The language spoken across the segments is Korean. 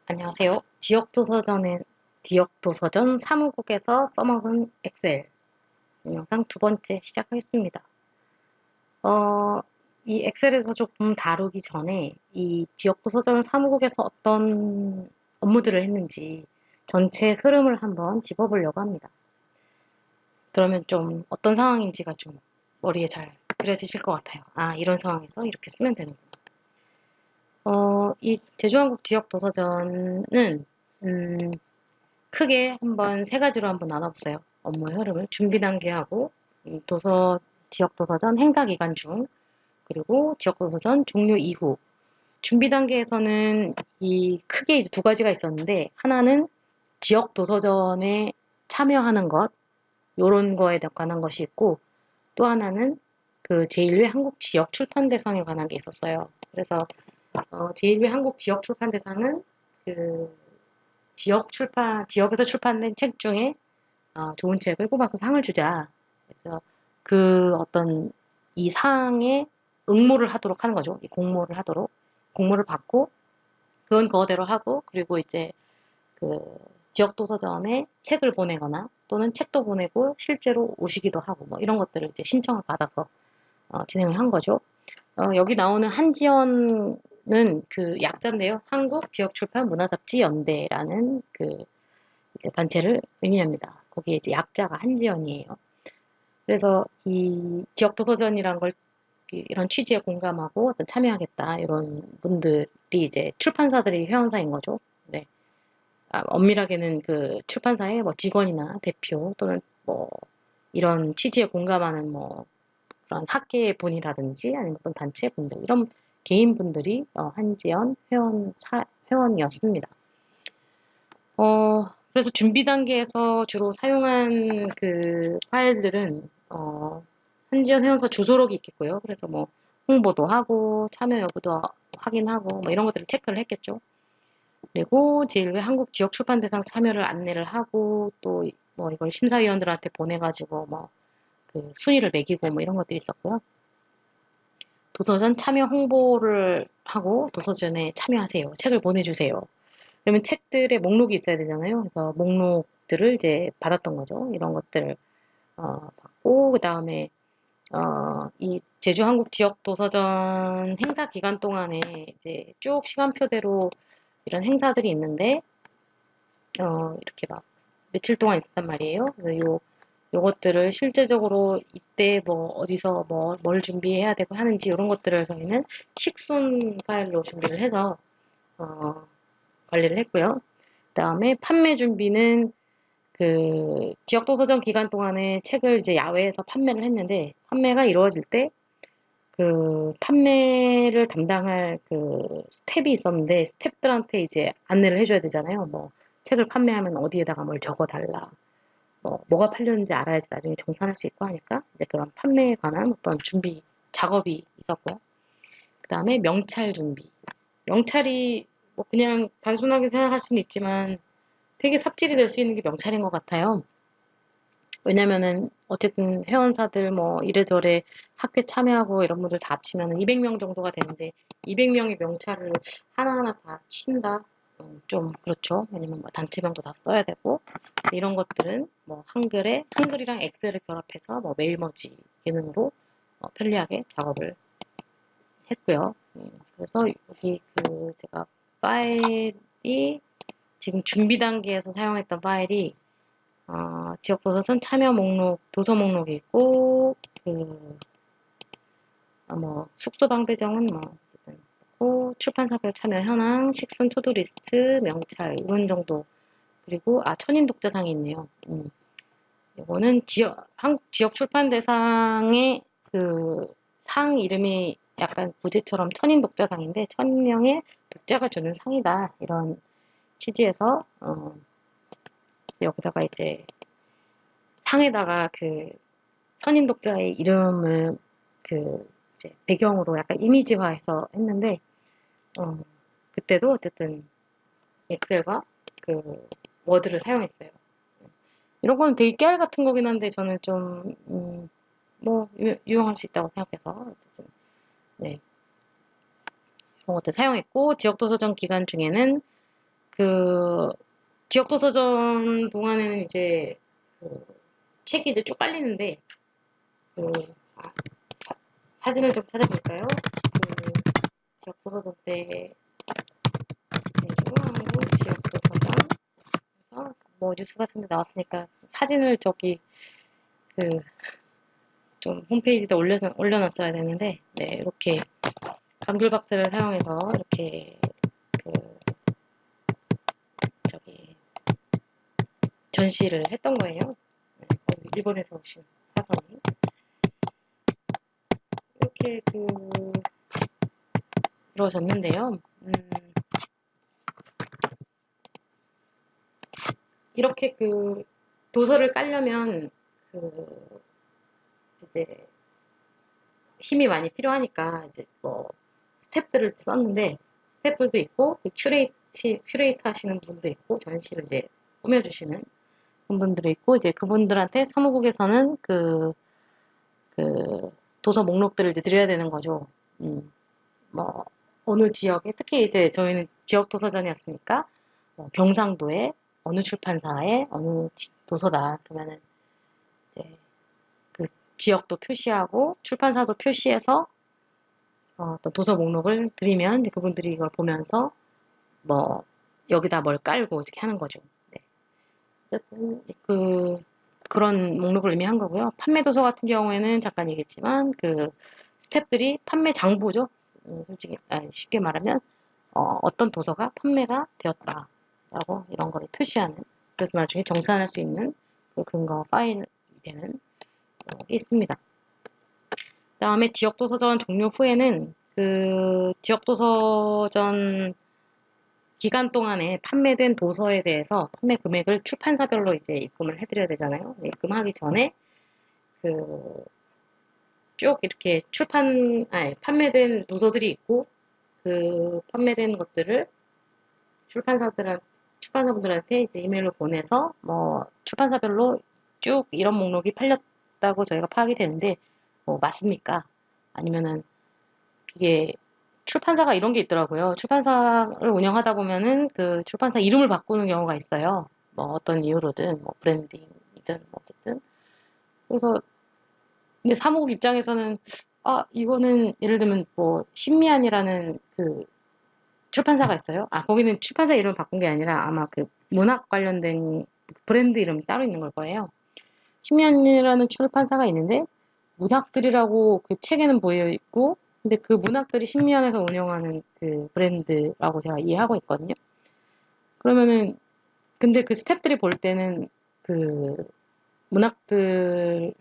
안녕하세요. 지역도서전 사무국에서 써먹은 엑셀 영상 두 번째 시작하겠습니다. 어, 이 엑셀에서 조금 다루기 전에 이 지역도서전 사무국에서 어떤 업무들을 했는지 전체 흐름을 한번 짚어보려고 합니다. 그러면 좀 어떤 상황인지가 좀 머리에 잘 그려지실 것 같아요. 아, 이런 상황에서 이렇게 쓰면 되는구나. 이 제주한국 지역도서전은 크게 한번 세 가지로 한번 나눠보세요. 업무의 흐름을 준비 단계하고 지역 도서전 행사 기간 중 그리고 지역 도서전 종료 이후. 준비 단계에서는 이 크게 이제 두 가지가 있었는데 하나는 지역 도서전에 참여하는 것 요런 거에 관한 것이 있고 또 하나는 그 제1회 한국 지역 출판 대상에 관한 게 있었어요. 그래서 제1회 한국 지역 출판 대상은 그 지역에서 출판된 책 중에 좋은 책을 뽑아서 상을 주자. 그래서 그 어떤 이 상에 응모를 하도록 하는 거죠. 이 공모를 하도록. 공모를 받고, 그건 그거대로 하고, 그리고 이제 그 지역도서전에 책을 보내거나 또는 책도 보내고 실제로 오시기도 하고 뭐 이런 것들을 이제 신청을 받아서 진행을 한 거죠. 여기 나오는 한지연은 그 약자인데요. 한국지역출판문화잡지연대라는 그 이제 단체를 의미합니다. 거기에 이제 약자가 한지연이에요. 그래서 이 지역도서전이란 걸 이런 취지에 공감하고 어떤 참여하겠다 이런 분들이 이제 출판사들이 회원사인 거죠. 네. 엄밀하게는 그 출판사의 뭐 직원이나 대표 또는 뭐 이런 취지에 공감하는 뭐 그런 학계 분이라든지 아니면 어떤 단체 분들 이런 개인 분들이 한지연 회원이었습니다. 그래서 준비 단계에서 주로 사용한 그 파일들은 한지연 회원사 주소록이 있겠고요. 그래서 뭐 홍보도 하고 참여 여부도 확인하고 뭐 이런 것들을 체크를 했겠죠. 그리고 제1회 한국 지역 출판 대상 참여를 안내를 하고 또 뭐 이걸 심사위원들한테 보내가지고 뭐 그 순위를 매기고 뭐 이런 것들이 있었고요. 도서전 참여 홍보를 하고 도서전에 참여하세요. 책을 보내주세요. 그러면 책들의 목록이 있어야 되잖아요. 그래서 목록들을 이제 받았던 거죠. 이런 것들을 받고 그 다음에 이 제주 한국 지역 도서전 행사 기간 동안에 이제 쭉 시간표대로 이런 행사들이 있는데 이렇게 막 며칠 동안 있었단 말이에요. 그래서 요것들을 실제적으로 이때 뭐 어디서 뭘 준비해야 되고 하는지 이런 것들을 저희는 식순 파일로 준비를 해서 관리를 했고요. 그다음에 판매 준비는 그 지역 도서전 기간 동안에 책을 이제 야외에서 판매를 했는데 판매가 이루어질 때 그 판매를 담당할 그 스텝이 있었는데 스텝들한테 이제 안내를 해줘야 되잖아요. 뭐 책을 판매하면 어디에다가 뭘 적어달라. 뭐가 팔렸는지 알아야지 나중에 정산할 수 있고 하니까 이제 그런 판매에 관한 어떤 준비 작업이 있었고요. 그 다음에 명찰 준비. 명찰이 뭐 그냥 단순하게 생각할 수는 있지만 되게 삽질이 될 수 있는 게 명찰인 것 같아요. 왜냐면은 어쨌든 회원사들 뭐 이래저래 학회 참여하고 이런 분들 다 합치면 200명 정도가 되는데 200명의 명찰을 하나하나 다 친다? 좀 그렇죠. 왜냐면 뭐 단체명도 다 써야 되고 이런 것들은 뭐 한글이랑 엑셀을 결합해서 뭐 메일머지 기능으로 편리하게 작업을 했고요. 그래서 여기 그 제가 파일이 지금 준비 단계에서 사용했던 파일이 지역 도서전 참여 목록, 도서 목록이 있고, 뭐, 숙소 방배정은 뭐, 어쨌든 있고, 출판사별 참여 현황, 식순 투두 리스트, 명찰, 이런 정도. 그리고, 천인 독자상이 있네요. 이거는 한국 지역 출판 대상의 그 상 이름이 약간 부제처럼 천인 독자상인데, 1000명의 독자가 주는 상이다. 이런 취지에서, 여기다가 이제 상에다가 그 선임 독자의 이름을 그 이제 배경으로 약간 이미지화해서 했는데 그때도 어쨌든 엑셀과 그 워드를 사용했어요. 이런 거는 되게 깨알 같은 거긴 한데 저는 좀 뭐 유용할 수 있다고 생각해서 어쨌든 네 이런 것들 사용했고 지역도서전 기간 중에는 그 지역도서전 동안에는 이제 그 책이 이제 쭉 깔리는데 그 아, 사진을 좀 찾아볼까요? 그 지역도서전 때 중앙한국 지역도서전 뭐 뉴스 같은 데 나왔으니까 사진을 저기 그 좀 홈페이지에 올려놨어야 되는데 네 이렇게 감귤박스를 사용해서 이렇게 그 저기 전시를 했던 거예요. 네, 일본에서 오신 사선이 이렇게 이루어졌는데요. 이렇게 도서를 깔려면 이제 힘이 많이 필요하니까 이제 뭐 스태프들을 썼는데 스태프들도 있고 큐레이터 하시는 분도 있고 전시를 이제 꾸며주시는 분들도 있고 이제 그분들한테 사무국에서는 그 도서 목록들을 이제 드려야 되는 거죠. 뭐 어느 지역에 특히 이제 저희는 지역 도서전이었으니까 뭐 경상도에 어느 출판사에 어느 도서다 그러면은 이제 그 지역도 표시하고 출판사도 표시해서 또 도서 목록을 드리면 이제 그분들이 이걸 보면서 뭐 여기다 뭘 깔고 이렇게 하는 거죠. 네. 어쨌든 그런 목록을 의미한 거고요. 판매 도서 같은 경우에는 잠깐 얘기했지만 스태프들이 판매 장부죠. 솔직히 쉽게 말하면 어떤 도서가 판매가 되었다라고 이런 거를 표시하는 그래서 나중에 정산할 수 있는 그 근거 파일이 되는 게 있습니다. 그 다음에 지역도서전 종료 후에는 지역도서전 기간 동안에 판매된 도서에 대해서 판매 금액을 출판사별로 이제 입금을 해드려야 되잖아요. 입금하기 전에 쭉 이렇게 판매된 도서들이 있고 판매된 것들을 출판사분들한테 이제 이메일로 보내서 뭐 출판사별로 쭉 이런 목록이 팔렸다고 저희가 파악이 되는데 뭐 맞습니까? 아니면은 이게 출판사가 이런 게 있더라고요. 출판사를 운영하다 보면은 출판사 이름을 바꾸는 경우가 있어요. 뭐 어떤 이유로든 뭐 브랜딩이든 뭐 어쨌든 그래서 근데 사무국 입장에서는 이거는 예를 들면 뭐 신미안이라는 출판사가 있어요. 거기는 출판사 이름을 바꾼 게 아니라 아마 문학 관련된 브랜드 이름이 따로 있는 걸 거예요. 신미안이라는 출판사가 있는데 문학들이라고 책에는 보여 있고 근데 문학들이 신미안에서 운영하는 브랜드라고 제가 이해하고 있거든요. 그러면은 근데 스태프들이 볼 때는 문학들이랑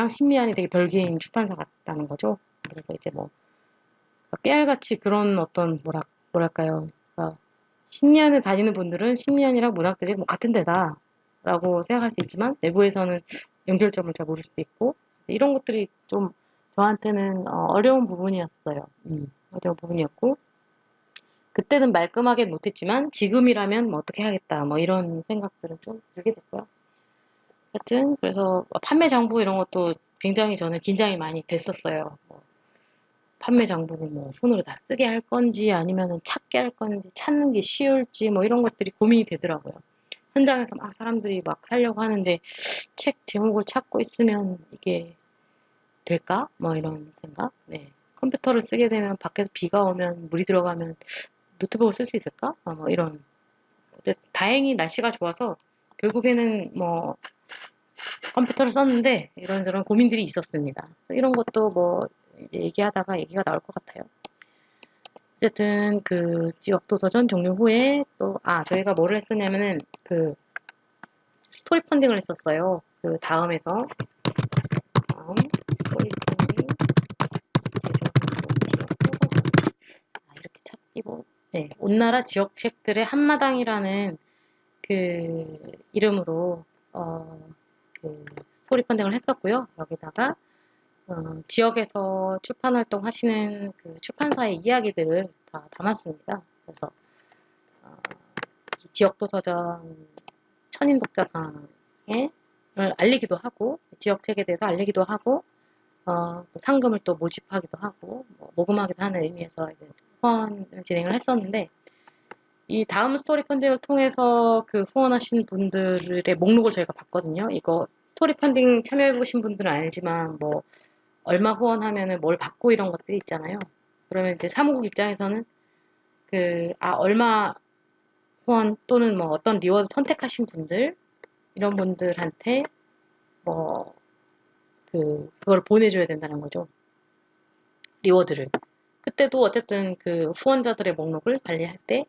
신미안이 되게 별개인 출판사 같다는 거죠. 그래서 이제 뭐 깨알같이 그런 어떤 뭐랄까요. 그러니까 신미안을 다니는 분들은 신미안이랑 문학들이 뭐 같은 데다라고 생각할 수 있지만 내부에서는 연결점을 잘 모를 수도 있고 이런 것들이 좀 저한테는 어려운 부분이었어요. 어려운 부분이었고 그때는 말끔하게 못했지만 지금이라면 뭐 어떻게 하겠다 뭐 이런 생각들은 좀 들게 됐고요. 하여튼 그래서 판매 장부 이런 것도 굉장히 저는 긴장이 많이 됐었어요. 판매 장부를 뭐 손으로 다 쓰게 할 건지 아니면은 찾게 할 건지 찾는 게 쉬울지 뭐 이런 것들이 고민이 되더라고요. 현장에서 막 사람들이 막 사려고 하는데 책 제목을 찾고 있으면 이게 될까? 뭐 이런 생각. 네. 컴퓨터를 쓰게 되면 밖에서 비가 오면 물이 들어가면 노트북을 쓸 수 있을까? 뭐 이런. 근데 다행히 날씨가 좋아서 결국에는 뭐 컴퓨터를 썼는데 이런저런 고민들이 있었습니다. 이런 것도 뭐 얘기하다가 얘기가 나올 것 같아요. 어쨌든 지역도서전 종료 후에 저희가 뭐를 했었냐면은 스토리 펀딩을 했었어요. 다음 스토리 펀딩 이렇게 찾기 네, 온나라 지역책들의 한마당이라는 이름으로 스토리 펀딩을 했었고요. 여기다가 지역에서 출판 활동 하시는 출판사의 이야기들을 다 담았습니다. 그래서 지역도서전 천인 독자상을 알리기도 하고 지역책에 대해서 알리기도 하고 상금을 또 모집하기도 하고 모금하기도 하는 의미에서 이제 후원을 진행을 했었는데 이 다음 스토리 펀딩을 통해서 그 후원하신 분들의 목록을 저희가 봤거든요. 이거 스토리 펀딩 참여해보신 분들은 알지만 뭐 얼마 후원하면은 뭘 받고 이런 것들이 있잖아요. 그러면 이제 사무국 입장에서는 얼마 후원 또는 뭐 어떤 리워드 선택하신 분들 이런 분들한테 뭐 그걸 보내줘야 된다는 거죠. 리워드를. 그때도 어쨌든 그 후원자들의 목록을 관리할 때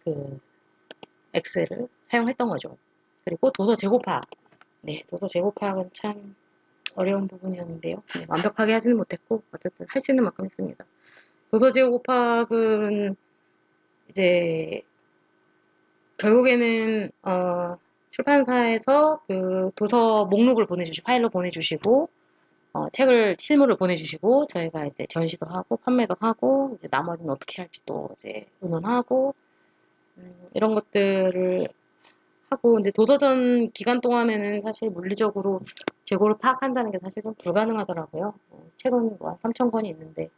그 엑셀을 사용했던 거죠. 그리고 도서 재고 파악. 네, 도서 재고 파악은 참 어려운 부분이었는데요. 네, 완벽하게 하지는 못했고 어쨌든 할 수 있는 만큼 했습니다. 도서 재고 파악은 이제 결국에는 출판사에서 그 도서 목록을 파일로 보내주시고 책을 실물을 보내주시고 저희가 이제 전시도 하고 판매도 하고 이제 나머지는 어떻게 할지 또 이제 의논하고 이런 것들을 하고 근데 도서전 기간 동안에는 사실 물리적으로 재고를 파악한다는 게 사실 좀 불가능하더라고요. 책은 뭐 한 3,000권이 있는데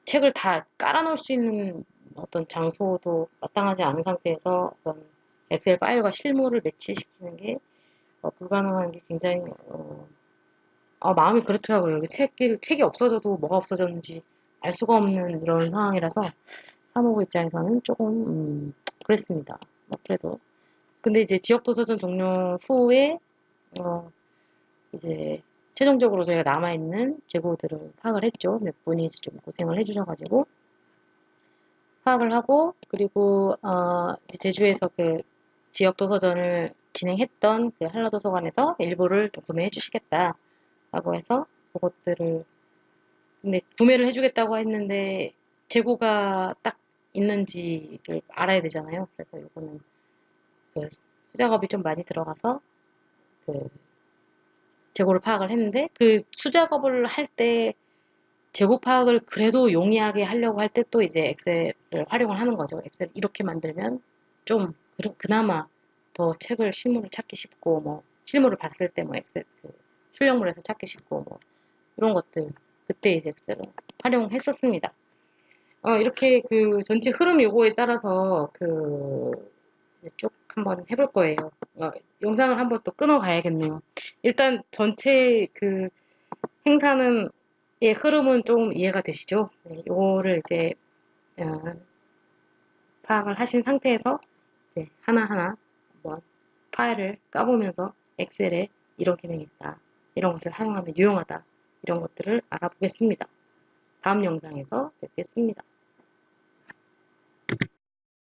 책을 다 깔아놓을 수 있는 어떤 장소도 마땅하지 않은 상태에서 어떤 엑셀 파일과 실물을 매치시키는 게 불가능한 게 굉장히 마음이 그렇더라고요. 책이 없어져도 뭐가 없어졌는지 알 수가 없는 이런 상황이라서 사무국 입장에서는 조금 그랬습니다. 뭐 그래도 근데 이제 지역도서전 종료 후에 이제 최종적으로 저희가 남아있는 재고들을 파악을 했죠. 몇 분이 좀 고생을 해주셔가지고 파악을 하고 그리고 제주에서 그 지역도서전을 진행했던 그 한라도서관에서 일부를 좀 구매해 주시겠다라고 해서 그것들을 근데 구매를 해주겠다고 했는데 재고가 딱 있는지를 알아야 되잖아요. 그래서 이거는 그 수작업이 좀 많이 들어가서 그 재고를 파악을 했는데 그 수작업을 할 때 재고 파악을 그래도 용이하게 하려고 할 때 또 이제 엑셀을 활용을 하는 거죠. 엑셀 이렇게 만들면 좀 그나마 더 책을 실물을 찾기 쉽고 뭐 실물을 봤을 때 뭐 엑셀 출력물에서 찾기 쉽고 뭐 이런 것들 그때 이제 엑셀을 활용했었습니다. 이렇게 그 전체 흐름 요거에 따라서 쭉 한번 해볼 거예요. 영상을 한번 또 끊어 가야겠네요. 일단 전체 그 행사는 의 흐름은 좀 이해가 되시죠? 네, 요거를 이제 어, 파악을 하신 상태에서 이제 하나하나 한번 파일을 까보면서 엑셀에 이런 기능이 있다. 이런 것을 사용하면 유용하다. 이런 것들을 알아보겠습니다. 다음 영상에서 뵙겠습니다.